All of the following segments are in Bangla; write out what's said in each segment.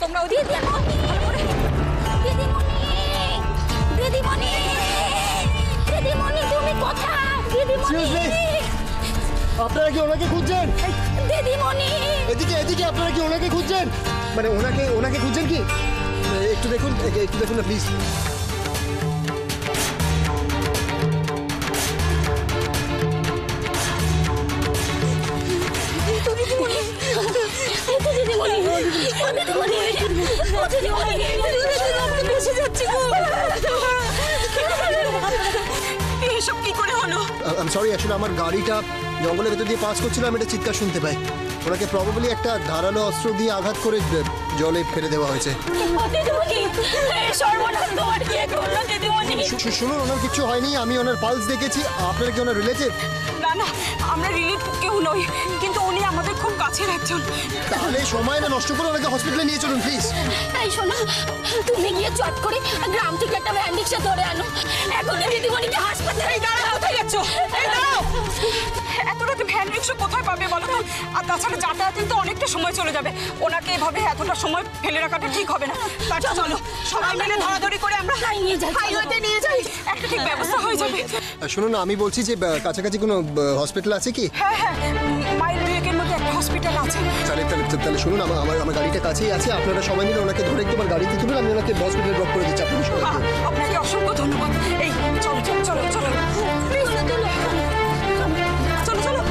তোমরা দিদিমণি দিদিমণি দিদিমণি দিদিমণি তুমি কোথায় দিদিমণি? আপনারা কি ওনাকে খুঁজছেন? দিদিমণি এদিকে এদিকে, আপনারা কি ওনাকে খুঁজছেন? মানে ওনাকে খুঁজছেন কি? একটু দেখুন না প্লিজ। এসব কি করে হলো? আই সরি, আসলে আমার গাড়িটা জঙ্গলের ভেতর দিয়ে পাস করছিলাম, এটা চিৎকার শুনতে পাই। ওনাকে প্রবাবলি একটা ধারালো অস্ত্র দিয়ে আঘাত করে জলে ফেলে দেওয়া হয়েছে। শুনুন, ওনার কিছু হয়নি, আমি ওনার পালস দেখেছি। আপনারা কি ওনার রিলেটিভ? না না, আমরা রিলেটিভ কেউ নই, কিন্তু উনি আমাদের খুব কাছের একজন। তাহলে সময় না নষ্ট করে ওনাকে হসপিটালে নিয়ে চলুন প্লিজ। এই শোনো, তুমি গিয়ে চট করে গ্রাম থেকে একটা ভ্যান রিক্সা ধরে আনো। এখন দিদিমণিকে হাসপাতালে। দাঁড়াও, কোথায় যাচ্ছ? দাঁড়াও, এত রাতে ভ্যান রিক্সা কোথায় পাবে বলো তো? আর তাছাড়া যাতায়াতে তো অনেকটা সময় চলে যাবে। ওনাকে এভাবে এতটা সময় ফেলে রাখাটা ঠিক হবে না। তার চলো সবাই মিলে ধরাধরি করে আমরা হাইওয়েতে নিয়ে যাই, একটা ঠিক ব্যবস্থা হয়ে যাবে। শুনুন, আমি বলছি যে কাছাকাছি কোনো হসপিটাল আছে কি? হ্যাঁ হ্যাঁ, মাইল দুয়েকের মধ্যে একটা হসপিটাল আছে। তাহলে শুনুন, আমার গাড়িটা কাছেই আছে। আপনারা সবাই মিলে ওনাকে ধরে একটু আমার গাড়িতে তুলুন, আমি ওনাকে হসপিটালে ড্রপ করে দিচ্ছি। আপনাদের সবাইকে আপনাকে অসংখ্য ধন্যবাদ। এই চলো চলো চলো চলো চলো চলো।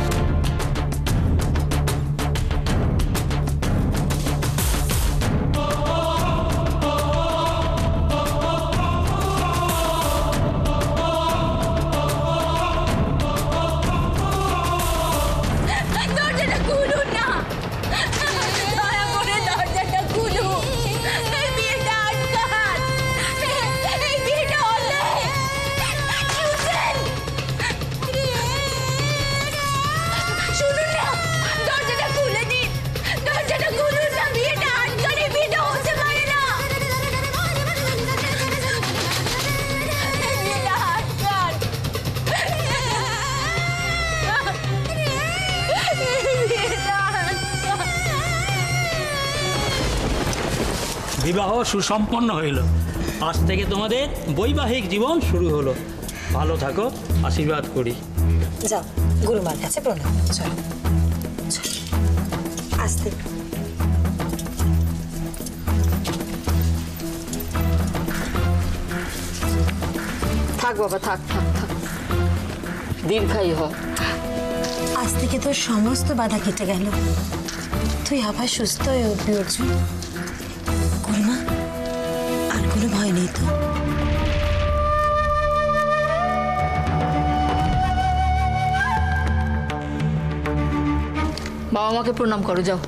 দরজাটা খুলুন না, দয়া করে দরজাটা খুলুন। এই বিয়েটা আটকান, এই বিয়েটা হলে শুনুন না, দরজাটা খুলে দিন, দরজাটা খুলুন না, বিয়েটা আটকান, এই বিয়েটা হতে পারে না। এই বিয়েটা আটকান। বিবাহ সুসম্পন্ন হইল। আজ থেকে তোমাদের বৈবাহিক জীবন শুরু হলো। ভালো থাকো, আশীর্বাদ করি। যাও গুরুমার কাছে প্রণাম। চলো আসতে। থাক বাবা, থাক থাক থাক, দীর্ঘায়ু হ। আজ থেকে তোর সমস্ত বাধা কেটে গেল, তুই আবার সুস্থ হয়ে উঠবি অর্জুন। গুরুমা, আর কোনো ভয় নেই তো? বাবা মাকে প্রণাম করো, যাও।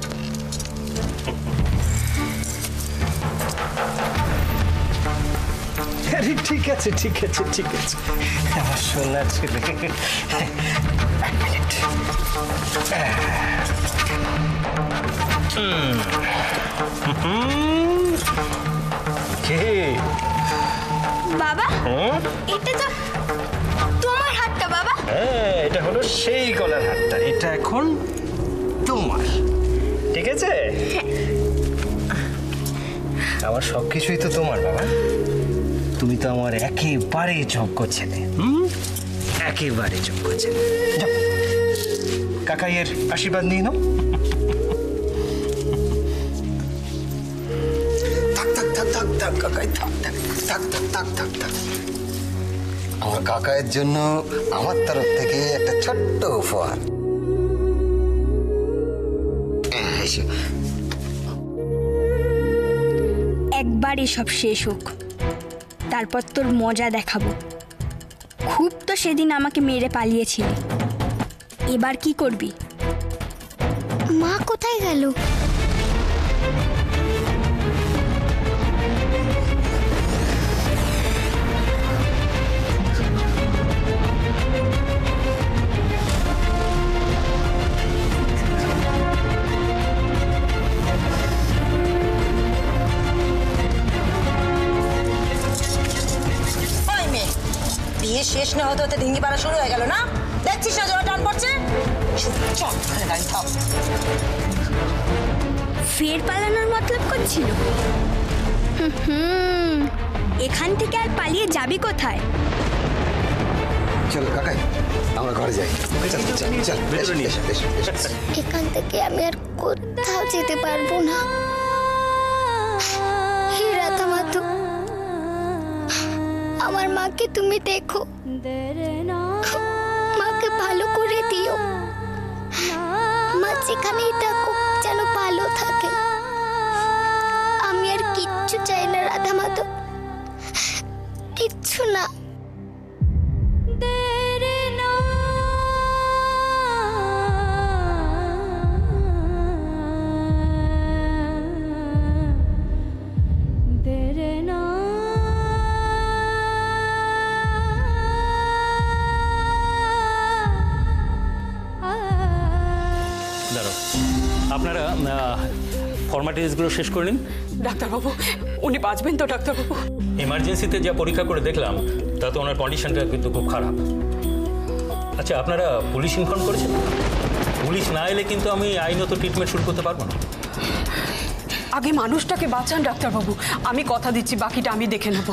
আরে ঠিক আছে ঠিক আছে ঠিক আছে, আমার সোনা ছেলে। এক মিনিট। কে বাবা, এটা তো তোমার হাতটা বাবা। হ্যাঁ, এটা হলো সেই গলার হারটা, এটা এখন তোমার। ঠিক আছে, আমার সবকিছুই তো তোমার বাবা। তুমি তো আমার একেবারে যোগ্য ছেলে। একেবারে যোগ্য ছেলে। যাও, কাকাইয়ের আশীর্বাদ নিয়ে নাও। থাক থাক থাক থাক থাক কাকাই, থাক থাক থাক থাক থাক থাক থাক। আমার কাকায়ের জন্য আমার তরফ থেকে একটা ছোট্ট উপহার। একবার এসব শেষ হোক, তারপর তোর মজা দেখাবো। খুব তো সেদিন আমাকে মেরে পালিয়েছিলি, এবার কি করবি? মা কোথায় গেল? বিয়ে শেষ না হতে হতে ডিঙ্গি পাড়া শুরু হয়ে গেল না? দেখছিস না জোরে টান পড়ছে? চল, গাড়ি থাম। ফের পালানোর মতলব করছিল। এখান থেকে আর পালিয়ে যাবি কোথায়? চলো কাকাই, আমরা ঘরে যাই। এখান থেকে আমি আর কোথাও যেতে পারবো না। হে রাধা মাধব, আমার মাকে তুমি দেখো, মাকে ভালো করে দিও। মা যেখানেই থাকুক যেন ভালো থাকে। আমি আর কিচ্ছু চাই না রাধা মাধব, কিচ্ছু না। দাঁড়াও, আপনারা ফর্মালিটিসগুলো শেষ করে নিন। ডাক্তারবাবু, উনি বাঁচবেন তো ডাক্তারবাবু? এমার্জেন্সিতে যা পরীক্ষা করে দেখলাম তাতে ওনার কন্ডিশনটা কিন্তু খুব খারাপ। আচ্ছা, আপনারা পুলিশ ইনফর্ম করেছেন? পুলিশ না এলে কিন্তু আমি আইনত ট্রিটমেন্ট শুরু করতে পারবো না। আগে মানুষটাকে বাঁচান ডাক্তারবাবু, আমি কথা দিচ্ছি বাকিটা আমি দেখে নেব।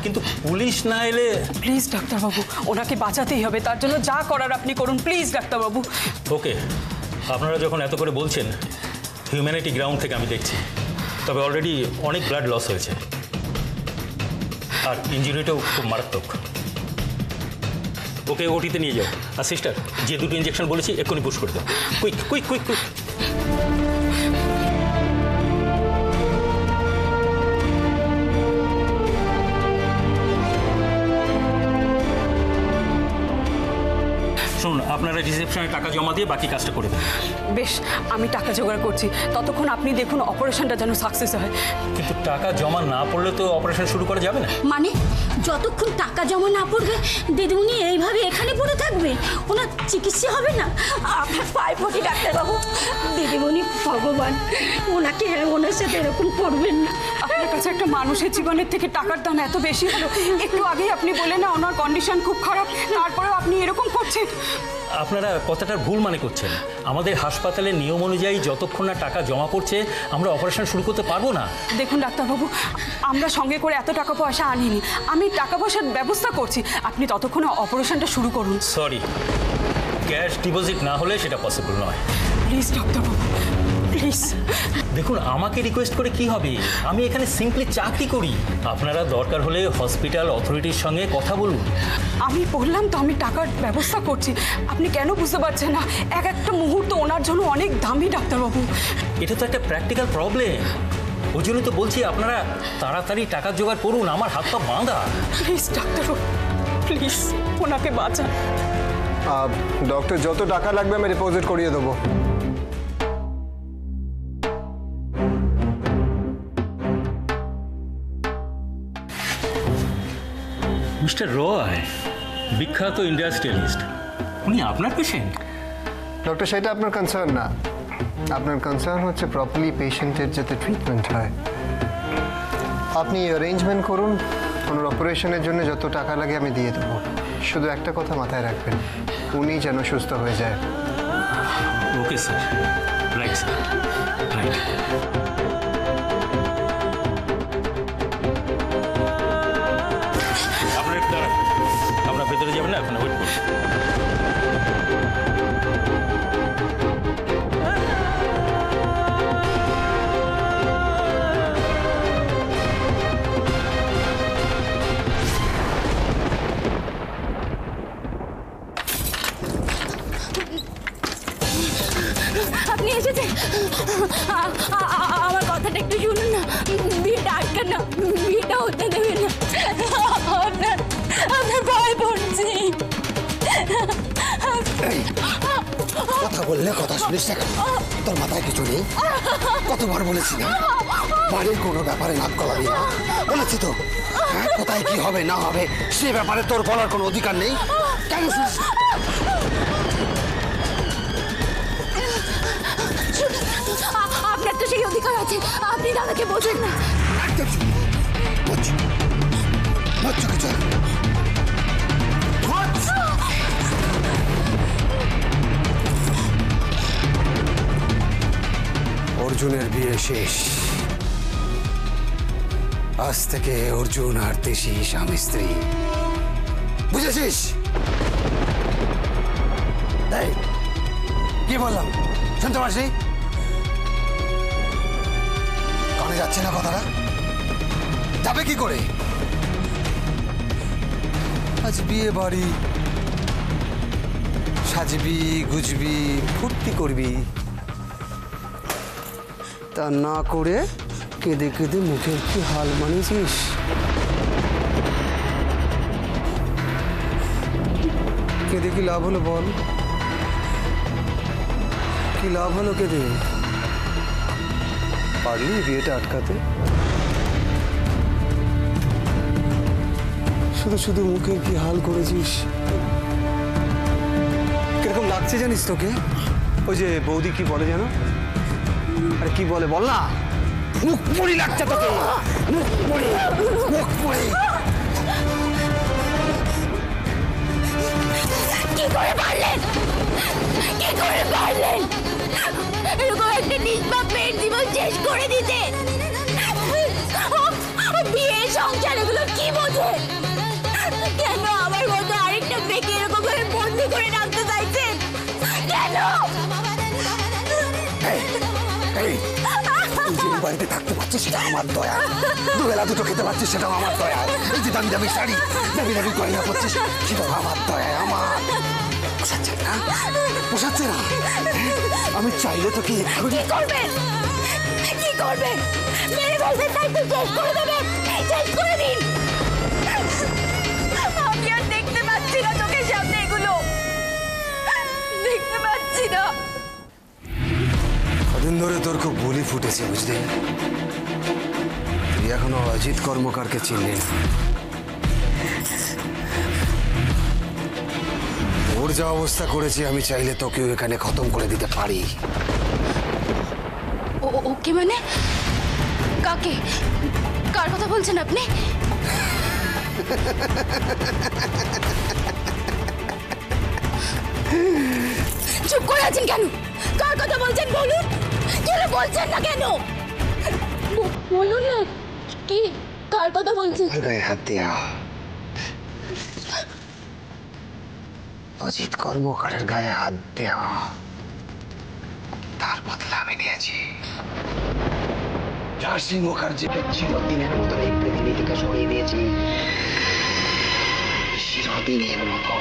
কিন্তু পুলিশ না এলে? প্লিজ ডাক্তারবাবু, ওনাকে বাঁচাতেই হবে, তার জন্য যা করার আপনি করুন প্লিজ ডাক্তারবাবু। ওকে, আপনারা যখন এত করে বলছেন, হিউম্যানিটি গ্রাউন্ড থেকে আমি দেখছি। তবে অলরেডি অনেক ব্লাড লস হয়েছে আর ইঞ্জুরিটাও খুব মারাত্মক। ওকে ওটিতে নিয়ে যাও। আর সিস্টার, যে দুটো ইঞ্জেকশন বলেছি এক্ষুনি পুশ করে দাও। Quick quick quick quick. শুনুন, আপনারা রিসেপশনে টাকা জমা দিয়ে বাকি কাজটা করে দেন। বেশ, আমি টাকা জোগাড় করছি, ততক্ষণ আপনি দেখুন অপারেশনটা যেন সাকসেস হয়। কিন্তু টাকা জমা না পড়লে তো অপারেশন শুরু করা যাবে না। মানে যতক্ষণ টাকা জমা না পড়বে দিদিমণি এইভাবে এখানে পড়ে থাকবে, ওনার চিকিৎসা হবে না? আপনার পায়ে পড়ি ডাক্তারবাবু, দিদিমণি ভগবান ওনাকে ওনার সাথে এরকম করবেন না। আপনার কাছে একটা মানুষের জীবনের থেকে টাকার দাম এত বেশি হলো? একটু আগেই আপনি বললেন না ওনার কন্ডিশন খুব খারাপ, তারপরেও আপনি এরকম করছেন। আপনারা কথাটার ভুল মানে করছেন। আমাদের হাসপাতালের নিয়ম অনুযায়ী যতক্ষণ না টাকা জমা পড়ছে আমরা অপারেশন শুরু করতে পারবো না। দেখুন ডাক্তারবাবু, আমরা সঙ্গে করে এত টাকা পয়সা আনিনি, আমি টাকা পয়সার ব্যবস্থা করছি, আপনি ততক্ষণ অপারেশনটা শুরু করুন। সরি, ক্যাশ ডিপোজিট না হলে সেটা পসিবল নয়। প্লিজ ডাক্তারবাবু, প্লিজ। দেখুন, আমাকে রিকোয়েস্ট করে কি হবে? আমি এখানে সিম্পলি চাকরি করি। আপনারা দরকার হলে হসপিটাল অথরিটির সঙ্গে কথা বলুন। আমি বললাম তো আমি টাকার ব্যবস্থা করছি, আপনি কেন বুঝতে পারছেন না? এক একটা মুহূর্ত ওনার জন্য অনেক দামি ডাক্তারবাবু। এটা তো একটা প্র্যাকটিক্যাল প্রবলেম, ওই জন্য তো বলছি আপনারা তাড়াতাড়ি টাকা জোগাড় করুন। আমার হাত পা বাঁধা। প্লিজ ডাক্তারবাবু, প্লিজ ওনাকে বাঁচান। ডক্টর, যত টাকা লাগবে আমি ডিপোজিট করিয়ে দেবো। মিস্টার রয়, বিখ্যাত ইন্ডাস্ট্রিয়ালিস্ট, উনি আপনার পেশেন্ট? ডক্টর, সেটা আপনার কনসার্ন না। আপনার কনসার্ন হচ্ছে প্রপারলি পেশেন্টের যাতে ট্রিটমেন্ট হয়। আপনি অ্যারেঞ্জমেন্ট করুন, ওনার অপারেশনের জন্য যত টাকা লাগে আমি দিয়ে দেবো। শুধু একটা কথা মাথায় রাখবেন, উনি যেন সুস্থ হয়ে যায়। Okay sir, right sir, right. আপনারা একটু দাঁড়ান, আমরা ভেতরে যাবেন না, এখন ওয়েট করুন। আপনি এসেছেন, আমার কথাটা একটু শুনুন না। বিয়েটা আটকান না, বিয়েটা হতে দেবেন না। আপনার আপনার ভয় পড়ছি। কথা বললে কথা শুনিস না কেন? তোর মাথায় কিছু নেই? কতবার বলেছি না বাড়ির কোনো ব্যাপারে নাক গলাবি না, বলেছি তো। হ্যাঁ, কোথায় কি হবে না হবে সে ব্যাপারে তোর বলার কোনো অধিকার নেই। কেন শুনিস? আপনার তো সেই অধিকার আছে, আপনি দাদাকে বোঝেন না। ওর অর্জুনের বিয়ে শেষ। আজ থেকে অর্জুন আর তেশি স্বামী স্ত্রী, বুঝেছিস? এই, কি বললাম শুনতে পারছি? কানে যাচ্ছে না কথাটা? যাবে কি করে? আজ বিয়ে বাড়ি, সাজবি গুজবি ফুর্তি করবি, তা না করে কেঁদে কেঁদে মুখের কি হাল মানিয়েছিস? কেঁদে কি লাভ হলো বল? কি লাভ হলো কেঁদে? পারলি বিয়েটা আটকাতে? শুধু শুধু মুখের কি হাল করেছিস? কিরকম লাগছে জানিস তোকে? ওই যে বৌদি কি বলে জানো? আরে কি বলে বল না? মুখ পুরি লাগছে তোকে, মুখ পুরি, মুখ পুরি। কি করে পারলেন? কি করে পারলেন এরকম একটা নিষ্পাপ মেয়ের জীবন শেষ করে দিতে? বিয়ে সংসার এগুলো কি বোঝে? কেন আমার মতো আরেকটা মেয়েকে এরকম ভাবে বন্দি করে রাখতে চাইছেন? কেন? তুই যে বাড়িতে থাকতে পারছিস সেটা আমার দয়া, দুবেলা দুটো খেতে পারছিস সেটাও আমার দয়া, এই যে দামি দামি শাড়ি দামি দামি গয়না পরছিস সেটাও আমার দয়া। আমার পোষাচ্ছে না, পোষাচ্ছে না। আমি চাইলে তোকে কি করবেন? কি করবেন? মেরে বলবেন তাই তো শেষ করে দেবেন? শেষ করে দিন। আমি আর দেখতে পাচ্ছি না চোখের সামনে এগুলো, দেখতে পাচ্ছি না। কদিন ধরে তোর খুব বুলি ফুটেছে বুঝলি? তুই এখনো অজিত কর্মকারকে চিনলি না। ওর যা অবস্থা করেছে আমি চাইলে তোকেও এখানে খতম করে দিতে পারি। ওকে মানে? কাকে? কার কথা বলছেন আপনি? চুপ করে আছেন কেন? কার কথা বলছেন বলুন। কেন বলছেন না কেন? বলুন না, কি কার কথা বলছেন? গায়ে হাত দিয়া অজিত কর্মকারের গায়ে হাত দেওয়া, তার বদলা আমি নিয়েছি। ঝাঁসি মুখার্জিকে চিরদিনের মতো এই পৃথিবী থেকে সরিয়ে দিয়েছি, চিরদিনের মতো।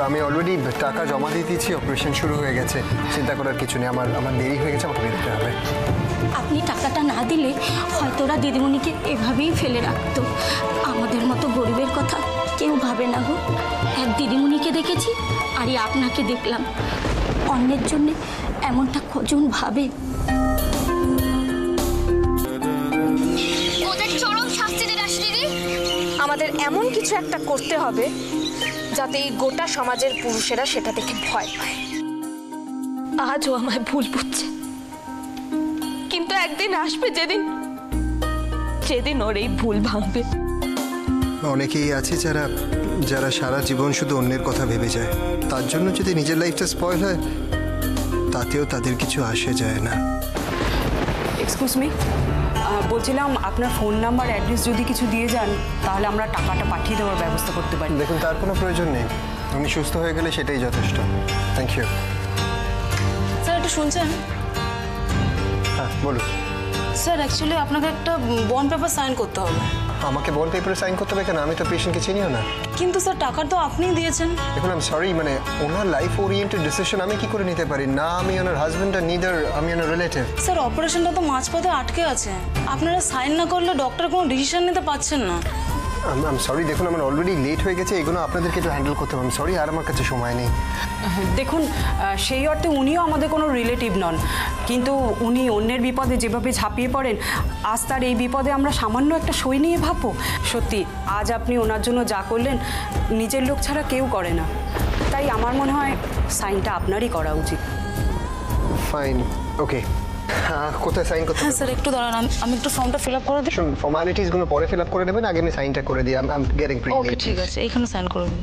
আমি অলরেডি টাকা জমা দিয়ে দিয়েছি, অপারেশন শুরু হয়ে গেছে, চিন্তা করার কিছু নেই। আমার দেরি হয়ে গেছে, আমাকে বেরোতে হবে। আপনি টাকাটা না দিলে হয়তো ওরা দিদিমণিকে এভাবেই ফেলে রাখতো। আমাদের মতো গরিবের কথা কেউ ভাবে না গো। এক দিদিমণিকে দেখেছি আর আপনাকে দেখলাম। অন্যের জন্য এমনটা কজন ভাবে? ওদের চরম শাস্তি দিন দিদি। আমাদের এমন কিছু একটা করতে হবে যাতে এই গোটা সমাজের পুরুষেরা সেটা দেখে ভয় পায়। আজও আমায় ভুল বুঝছে, কিন্তু একদিন আসবে যেদিন ওর এই ভুল ভাঙবে। অনেকেই আছে যারা যারা সারা জীবন শুধু অন্যের কথা ভেবে যায়, তার জন্য যদি নিজের লাইফটা স্পয়েল হয় তাতেও তাদের কিছু আসে যায় না। এক্সকিউজ মি, বলছিলাম আপনার ফোন নাম্বার অ্যাড্রেস যদি কিছু দিয়ে যান তাহলে আমরা টাকাটা পাঠিয়ে দেওয়ার ব্যবস্থা করতে পারি। দেখুন, তার কোনো প্রয়োজন নেই, উনি সুস্থ হয়ে গেলে সেটাই যথেষ্ট। Thank you. স্যার একটু শুনছেন? হ্যাঁ বলুন। স্যার অ্যাকচুয়ালি আপনাকে একটা বন্ড পেপার সাইন করতে হবে। আমাকে বন্ড পেপারে সাইন করতে হবে কেন? আমি তো পেশেন্টকে চিনিও না। কিন্তু স্যার টাকা তো আপনিই দিয়েছেন। দেখুন, আমি সরি, মানে ওনার লাইফ ওরিয়েন্টেড ডিসিশন আমি কি করে নিতে পারি? না আমি ওনার হাজব্যান্ড আর নিদার আমি ওনার রিলেটিভ। স্যার অপারেশনটা তো মাঝপথে আটকে আছে, আপনারা সাইন না করলে ডক্টর কোনো ডিসিশন নিতে পারছেন না। আমি সরি, দেখুন আমার অলরেডি লেট হয়ে গেছে, এগুলো আপনাদেরকে একটু হ্যান্ডেল করতে হবে। আমি সরি, আর আমার কাছে সময় নেই। দেখুন, সেই অর্থে উনিও আমাদের কোনো রিলেটিভ নন, কিন্তু উনি অন্যের বিপদে যেভাবে ঝাঁপিয়ে পড়েন, আজ তার এই বিপদে আমরা সামান্য একটা সই নিয়ে ভাববো? সত্যি আজ আপনি ওনার জন্য যা করলেন নিজের লোক ছাড়া কেউ করে না, তাই আমার মনে হয় সাইনটা আপনারই করা উচিত। ফাইন, ওকে। কোথায় সাইন করতে? হ্যাঁ স্যার একটু দাঁড়ান, আমি একটু ফর্মটা ফিল আপ করে দিই। ফর্মালিটিসগুলো পরে ফিল আপ করে নেবেন, আগে আমি সাইনটা করে দিই। I am getting pretty late. Okay ঠিক আছে, এইখানে সাইন করে দিন।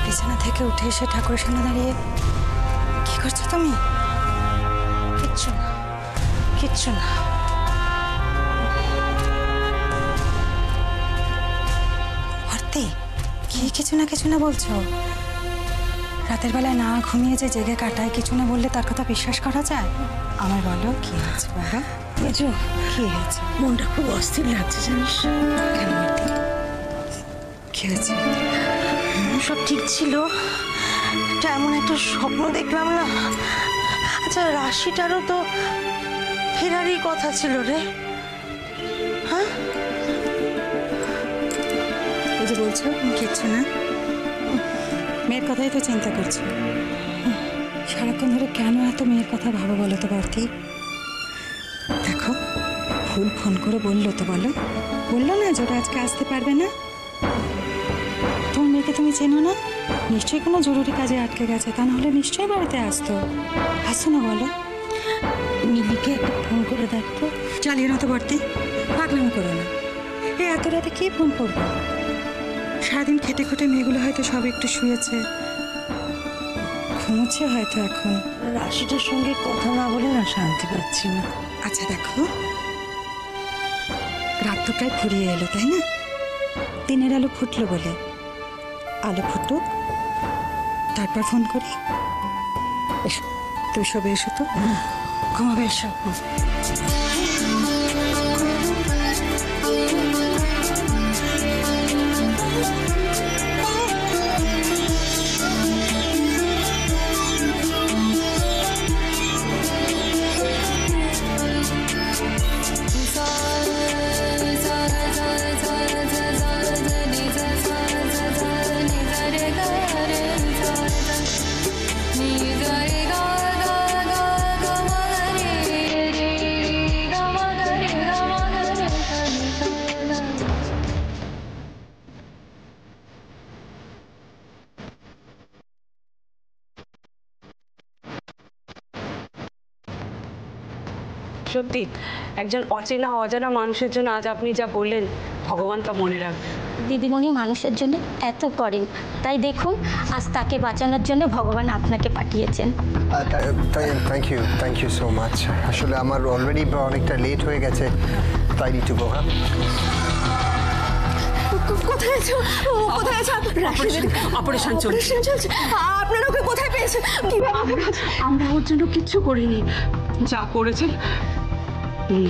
বিছানা থেকে উঠে এসে ঠাকুরের সামনে দাঁড়িয়ে কি করছো তুমি? কিচ্ছু না, কিচ্ছু না। ভর্তি কি কিছু না বলছো? রাতের বেলায় না ঘুমিয়ে যে জেগে কাটায়, কিছু না বললে তার কথা বিশ্বাস করা যায়? আমার বলো কি হয়েছে, বলো। বুঝো কি হয়েছে? মনটা খুব অস্থির লাগছে জানিস। কেন ভর্তি, কি হয়েছে? সব ঠিক ছিল, এমন একটা স্বপ্ন দেখলাম না। আচ্ছা রাশিটারও তো ফেরারই কথা ছিল রে। হ্যাঁ ওই যে বলছো কিচ্ছু না, মেয়ের কথাই তো চিন্তা করছো। সারাক্ষণ ধরে কেন এত মেয়ের কথা ভাবো বলো তো ভর্তি? দেখো ফুল ফোন করে বললো তো, বললো না যে ওরা আজকে আসতে পারবে না? তোমার মেয়েকে তুমি চেনো না? নিশ্চয়ই কোনো জরুরি কাজে আটকে গেছে, তা নাহলে নিশ্চয়ই বাড়িতে আসতো না বলো। মিলিকে একটা ফোন করে দেখতো। চালিয়ে না তো ভর্তি, পাগলামি করো না। এই এত রাতে কে ফোন করবো? সারাদিন খেটে খুটে মেয়েগুলো হয়তো সব একটু শুয়েছে, ঘুমোচ্ছে হয়তো এখন। রাশিটার সঙ্গে কথা না বলে না শান্তি পাচ্ছি না। আচ্ছা দেখো, রাত তো প্রায় ফুরিয়ে এলো তাই না? দিনের আলো ফুটলো বলে, আলো ফুটুক তারপর ফোন করি। এসো তুই সবে এসো তো, ঘুমাবে এসো। সত্যি একজন অচেনা অজানা মানুষের জন্য আজ আপনি যা বললেন ভগবান তা মনে রাখবে। দিদিমণি মানুষের জন্য এত করেন, তাই দেখুন আজ তাকে বাঁচানোর জন্য ভগবান আপনাকে পাঠিয়েছেন। Thank you so much. আসলে আমার অলরেডি অনেকটা লেট হয়ে গেছে, তাই নিড টু গো। হ্যাঁ, কোথায় আছো? কোথায় আছো? অপারেশন চলছে। আপনারা ওকে কোথায় পেয়েছেন? আমরা ওর জন্য কিচ্ছু করিনি, যা করেছেন উনি।